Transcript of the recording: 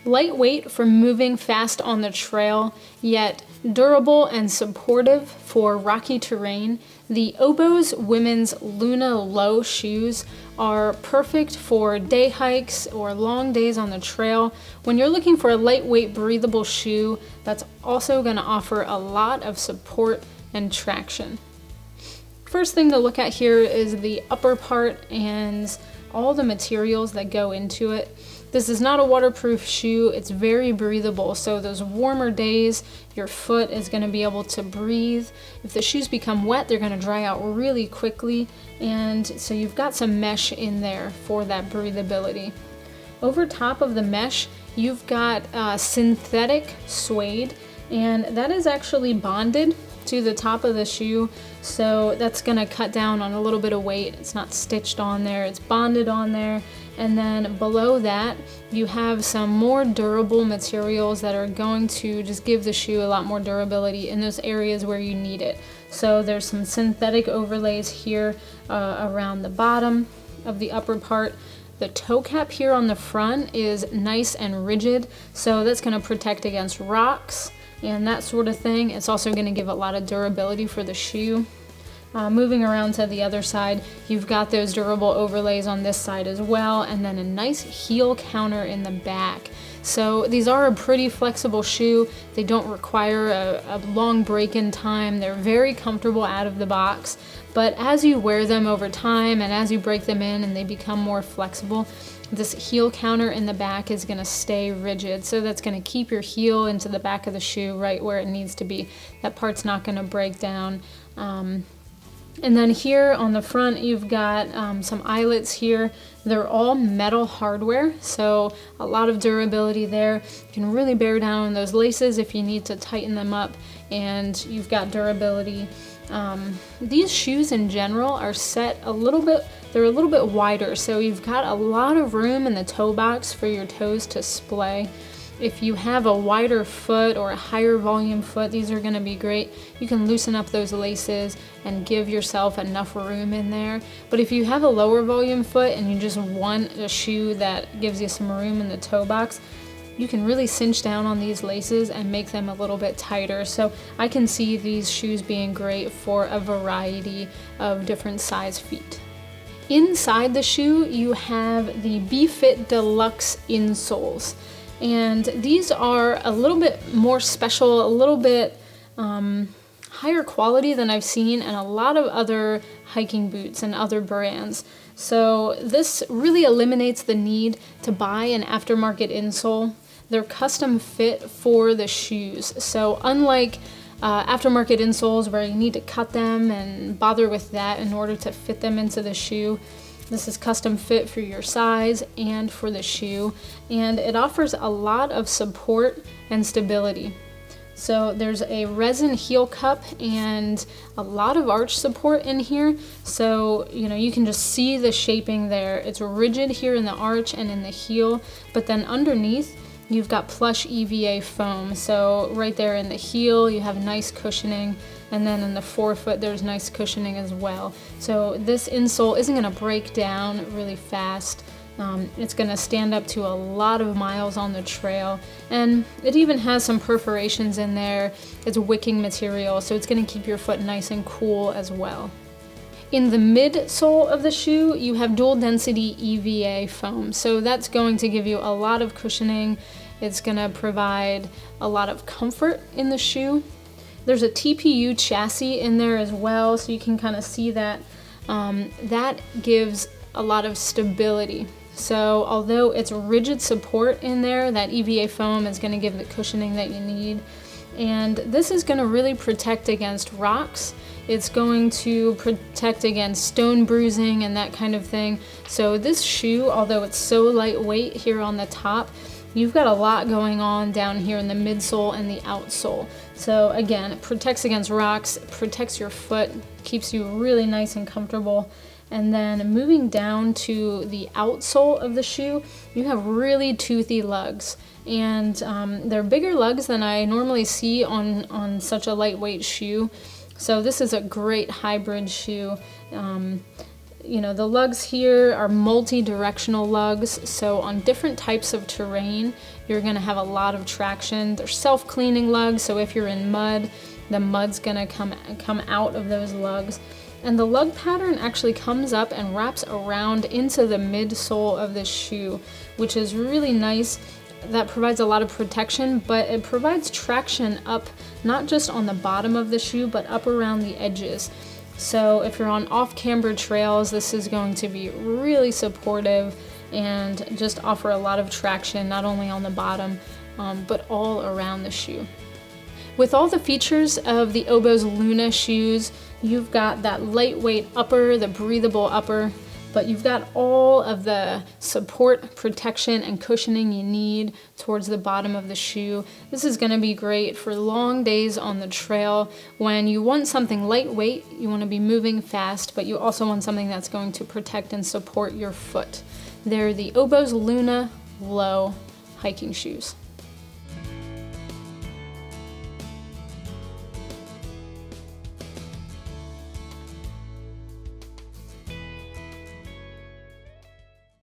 Lightweight for moving fast on the trail, yet durable and supportive for rocky terrain, the Oboz women's Luna Low shoes are perfect for day hikes or long days on the trail. When you're looking for a lightweight, breathable shoe that's also going to offer a lot of support and traction. First thing to look at here is the upper part and all the materials that go into it. This is not a waterproof shoe, it's very breathable, so those warmer days, your foot is going to be able to breathe. If the shoes become wet, they're going to dry out really quickly, and so you've got some mesh in there for that breathability. Over top of the mesh, you've got synthetic suede, and that is actually bonded to the top of the shoe, so that's going to cut down on a little bit of weight. It's not stitched on there, it's bonded on there. And then below that, you have some more durable materials that are going to just give the shoe a lot more durability in those areas where you need it. So there's some synthetic overlays here around the bottom of the upper part. The toe cap here on the front is nice and rigid, so that's going to protect against rocks and that sort of thing. It's also going to give a lot of durability for the shoe. Moving around to the other side, you've got those durable overlays on this side as well, and then a nice heel counter in the back. So these are a pretty flexible shoe. They don't require a long break-in time. They're very comfortable out of the box, but as you wear them over time and as you break them in and they become more flexible, this heel counter in the back is going to stay rigid, so that's going to keep your heel into the back of the shoe right where it needs to be. That part's not going to break down. And then here on the front, you've got some eyelets here. They're all metal hardware, so a lot of durability there. You can really bear down on those laces if you need to tighten them up, and you've got durability. These shoes in general are set a little bit, they're a little bit wider, so you've got a lot of room in the toe box for your toes to splay. If you have a wider foot or a higher volume foot, these are going to be great. You can loosen up those laces and give yourself enough room in there. But if you have a lower volume foot and you just want a shoe that gives you some room in the toe box, you can really cinch down on these laces and make them a little bit tighter. So I can see these shoes being great for a variety of different size feet. Inside the shoe, you have the B-Fit Deluxe insoles. And these are a little bit more special, a little bit higher quality than I've seen in a lot of other hiking boots and other brands. So this really eliminates the need to buy an aftermarket insole. They're custom fit for the shoes. So unlike aftermarket insoles where you need to cut them and bother with that in order to fit them into the shoe, this is custom fit for your size and for the shoe, and it offers a lot of support and stability. So there's a resin heel cup and a lot of arch support in here, so you can just see the shaping there. It's rigid here in the arch and in the heel, but then underneath you've got plush EVA foam. So right there in the heel you have nice cushioning, and then in the forefoot there's nice cushioning as well. So this insole isn't going to break down really fast. It's going to stand up to a lot of miles on the trail, and it even has some perforations in there. It's wicking material, so it's going to keep your foot nice and cool as well. In the midsole of the shoe, you have dual density EVA foam, so that's going to give you a lot of cushioning. It's going to provide a lot of comfort in the shoe. There's a TPU chassis in there as well, so you can kind of see that. That gives a lot of stability. So although it's rigid support in there, that EVA foam is going to give the cushioning that you need. And this is going to really protect against rocks. It's going to protect against stone bruising and that kind of thing. So this shoe, although it's so lightweight here on the top, you've got a lot going on down here in the midsole and the outsole. So again, it protects against rocks, protects your foot, keeps you really nice and comfortable. And then moving down to the outsole of the shoe, you have really toothy lugs. And they're bigger lugs than I normally see on such a lightweight shoe. So this is a great hybrid shoe. You know, the lugs here are multi-directional lugs, so on different types of terrain, you're gonna have a lot of traction. They're self-cleaning lugs, so if you're in mud, the mud's gonna come out of those lugs. And the lug pattern actually comes up and wraps around into the midsole of the shoe, which is really nice. That provides a lot of protection, but it provides traction up, not just on the bottom of the shoe, but up around the edges. So if you're on off-camber trails, this is going to be really supportive and just offer a lot of traction, not only on the bottom, but all around the shoe. With all the features of the Oboz Luna shoes, you've got that lightweight upper, the breathable upper, but you've got all of the support, protection, and cushioning you need towards the bottom of the shoe. This is gonna be great for long days on the trail when you want something lightweight, you wanna be moving fast, but you also want something that's going to protect and support your foot. They're the Oboz Luna Low hiking shoes.